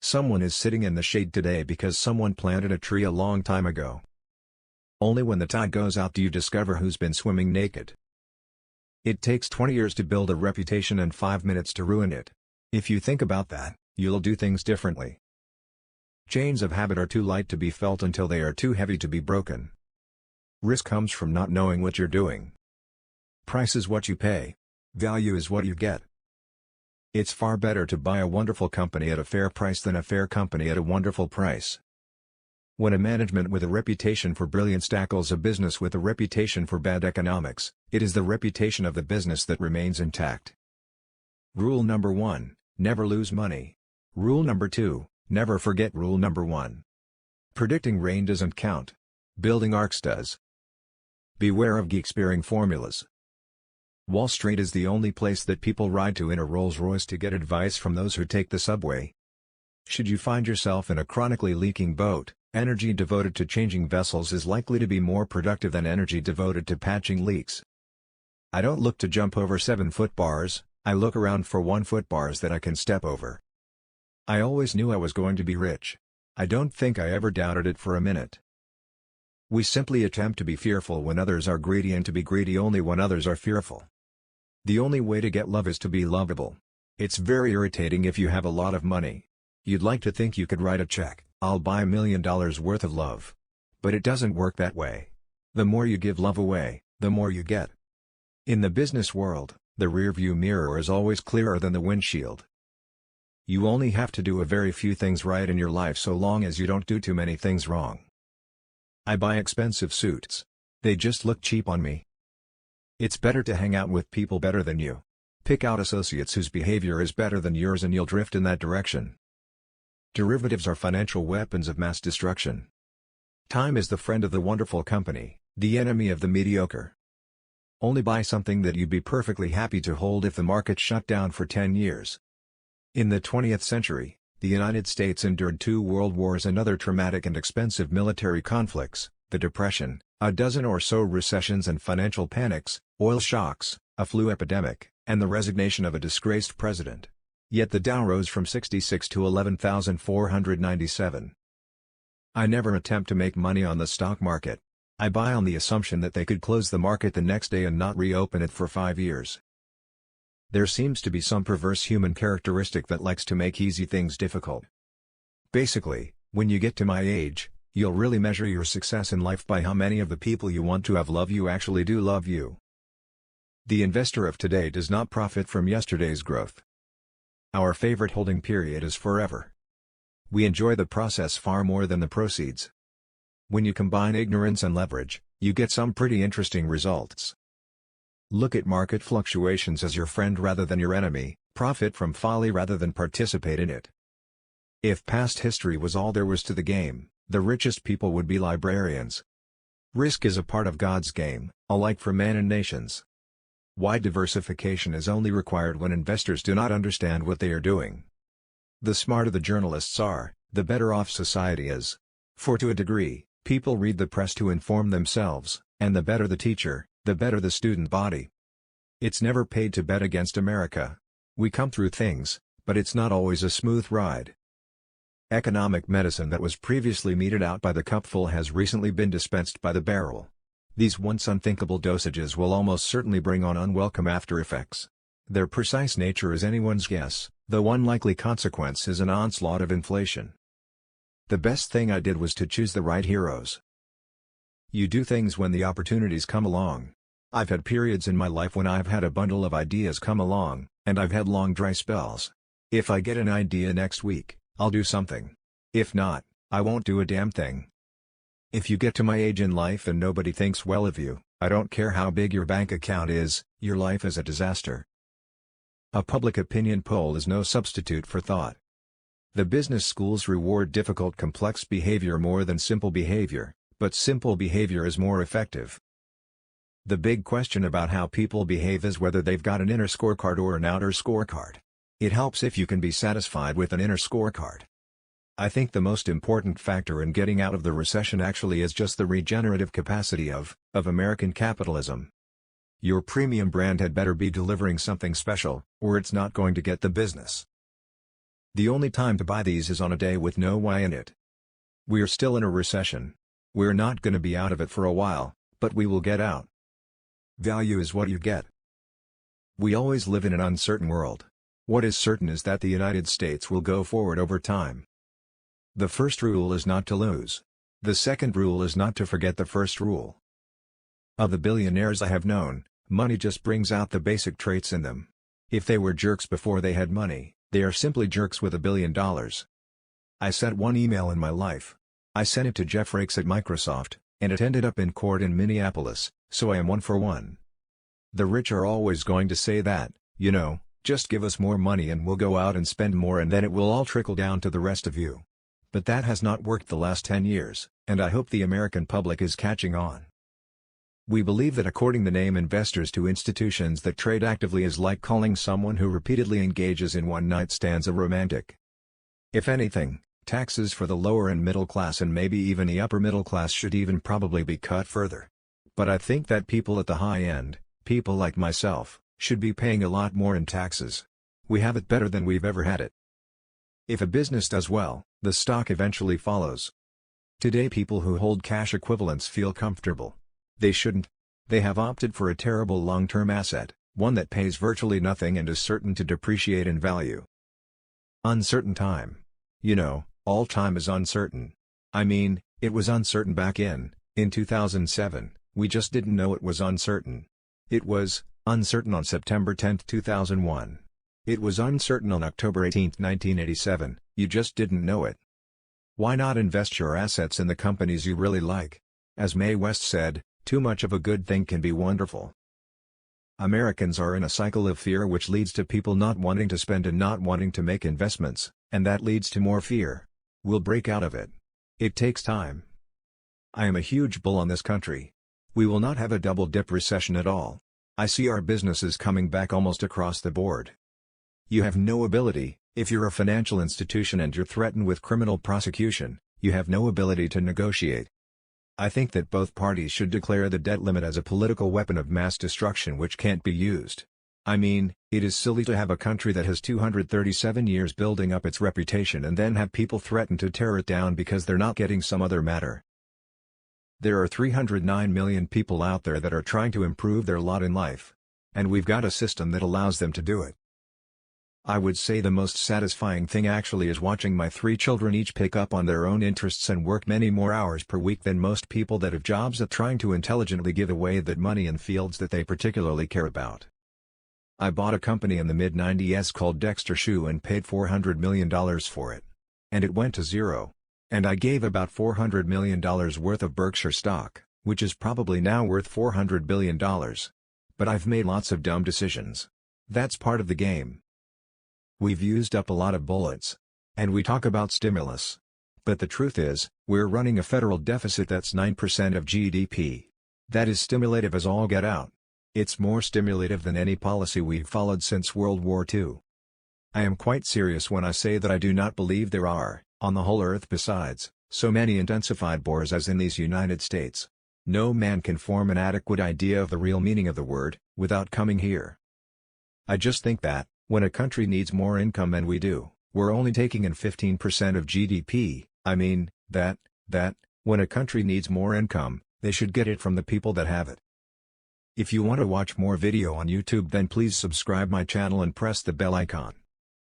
Someone is sitting in the shade today because someone planted a tree a long time ago. Only when the tide goes out do you discover who's been swimming naked. It takes 20 years to build a reputation and 5 minutes to ruin it. If you think about that, you'll do things differently. Chains of habit are too light to be felt until they are too heavy to be broken. Risk comes from not knowing what you're doing. Price is what you pay. Value is what you get. It's far better to buy a wonderful company at a fair price than a fair company at a wonderful price. When a management with a reputation for brilliance tackles a business with a reputation for bad economics, it is the reputation of the business that remains intact. Rule number 1, never lose money. Rule number 2, never forget rule number 1. Predicting rain doesn't count. Building arcs does. Beware of geeks spearing formulas. Wall Street is the only place that people ride to in a Rolls-Royce to get advice from those who take the subway. Should you find yourself in a chronically leaking boat, energy devoted to changing vessels is likely to be more productive than energy devoted to patching leaks. I don't look to jump over 7-foot bars, I look around for 1-foot bars that I can step over. I always knew I was going to be rich. I don't think I ever doubted it for a minute. We simply attempt to be fearful when others are greedy and to be greedy only when others are fearful. The only way to get love is to be lovable. It's very irritating if you have a lot of money. You'd like to think you could write a check, "I'll buy $1 million worth of love." But it doesn't work that way. The more you give love away, the more you get. In the business world, the rearview mirror is always clearer than the windshield. You only have to do a very few things right in your life so long as you don't do too many things wrong. I buy expensive suits. They just look cheap on me. It's better to hang out with people better than you. Pick out associates whose behavior is better than yours and you'll drift in that direction. Derivatives are financial weapons of mass destruction. Time is the friend of the wonderful company, the enemy of the mediocre. Only buy something that you'd be perfectly happy to hold if the market shut down for 10 years. In the 20th century, the United States endured 2 world wars and other traumatic and expensive military conflicts, the Depression, a dozen or so recessions and financial panics, oil shocks, a flu epidemic, and the resignation of a disgraced president. Yet the Dow rose from 66 to 11,497. I never attempt to make money on the stock market. I buy on the assumption that they could close the market the next day and not reopen it for 5 years. There seems to be some perverse human characteristic that likes to make easy things difficult. Basically, when you get to my age, you'll really measure your success in life by how many of the people you want to have love you actually do love you. The investor of today does not profit from yesterday's growth. Our favorite holding period is forever. We enjoy the process far more than the proceeds. When you combine ignorance and leverage, you get some pretty interesting results. Look at market fluctuations as your friend rather than your enemy, profit from folly rather than participate in it. If past history was all there was to the game, the richest people would be librarians. Risk is a part of God's game, alike for men and nations. Wide diversification is only required when investors do not understand what they are doing. The smarter the journalists are, the better off society is. For to a degree, people read the press to inform themselves, and the better the teacher, the better the student body. It's never paid to bet against America. We come through things, but it's not always a smooth ride. Economic medicine that was previously meted out by the cupful has recently been dispensed by the barrel. These once unthinkable dosages will almost certainly bring on unwelcome after effects. Their precise nature is anyone's guess, though one likely consequence is an onslaught of inflation. The best thing I did was to choose the right heroes. You do things when the opportunities come along. I've had periods in my life when I've had a bundle of ideas come along, and I've had long dry spells. If I get an idea next week, I'll do something. If not, I won't do a damn thing. If you get to my age in life and nobody thinks well of you, I don't care how big your bank account is, your life is a disaster. A public opinion poll is no substitute for thought. The business schools reward difficult complex behavior more than simple behavior, but simple behavior is more effective. The big question about how people behave is whether they've got an inner scorecard or an outer scorecard. It helps if you can be satisfied with an inner scorecard. I think the most important factor in getting out of the recession actually is just the regenerative capacity of American capitalism. Your premium brand had better be delivering something special, or it's not going to get the business. The only time to buy these is on a day with no Y in it. We're still in a recession. We're not gonna be out of it for a while, but we will get out. Value is what you get. We always live in an uncertain world. What is certain is that the United States will go forward over time. The first rule is not to lose. The second rule is not to forget the first rule. Of the billionaires I have known, money just brings out the basic traits in them. If they were jerks before they had money, they are simply jerks with $1 billion. I sent one email in my life. I sent it to Jeff Rakes at Microsoft, and it ended up in court in Minneapolis, so I am one for one. The rich are always going to say that, just give us more money and we'll go out and spend more and then it will all trickle down to the rest of you. But that has not worked the last 10 years, and I hope the American public is catching on. We believe that according the name investors to institutions that trade actively is like calling someone who repeatedly engages in one-night stands a romantic. If anything, taxes for the lower and middle class and maybe even the upper middle class should even probably be cut further. But I think that people at the high end, people like myself, should be paying a lot more in taxes. We have it better than we've ever had it. If a business does well, the stock eventually follows. Today people who hold cash equivalents feel comfortable. They shouldn't. They have opted for a terrible long-term asset, one that pays virtually nothing and is certain to depreciate in value. Uncertain time. All time is uncertain. I mean, it was uncertain back in 2007, we just didn't know it was uncertain. It was uncertain on September 10, 2001. It was uncertain on October 18, 1987, you just didn't know it. Why not invest your assets in the companies you really like? As Mae West said, too much of a good thing can be wonderful. Americans are in a cycle of fear which leads to people not wanting to spend and not wanting to make investments, and that leads to more fear. We'll break out of it. It takes time. I am a huge bull on this country. We will not have a double-dip recession at all. I see our businesses coming back almost across the board. You have no ability, if you're a financial institution and you're threatened with criminal prosecution, you have no ability to negotiate. I think that both parties should declare the debt limit as a political weapon of mass destruction which can't be used. I mean, it is silly to have a country that has 237 years building up its reputation and then have people threaten to tear it down because they're not getting some other matter. There are 309 million people out there that are trying to improve their lot in life. And we've got a system that allows them to do it. I would say the most satisfying thing actually is watching my 3 children each pick up on their own interests and work many more hours per week than most people that have jobs at trying to intelligently give away that money in fields that they particularly care about. I bought a company in the mid-90s called Dexter Shoe and paid $400 million for it. And it went to zero. And I gave about $400 million worth of Berkshire stock, which is probably now worth $400 billion. But I've made lots of dumb decisions. That's part of the game. We've used up a lot of bullets. And we talk about stimulus. But the truth is, we're running a federal deficit that's 9% of GDP. That is stimulative as all get out. It's more stimulative than any policy we've followed since World War II. I am quite serious when I say that I do not believe there are, on the whole earth besides, so many intensified bores as in these United States. No man can form an adequate idea of the real meaning of the word, without coming here. I just think that, when a country needs more income than we do, we're only taking in 15% of GDP, I mean, that, when a country needs more income, they should get it from the people that have it. If you want to watch more video on YouTube then please subscribe my channel and press the bell icon.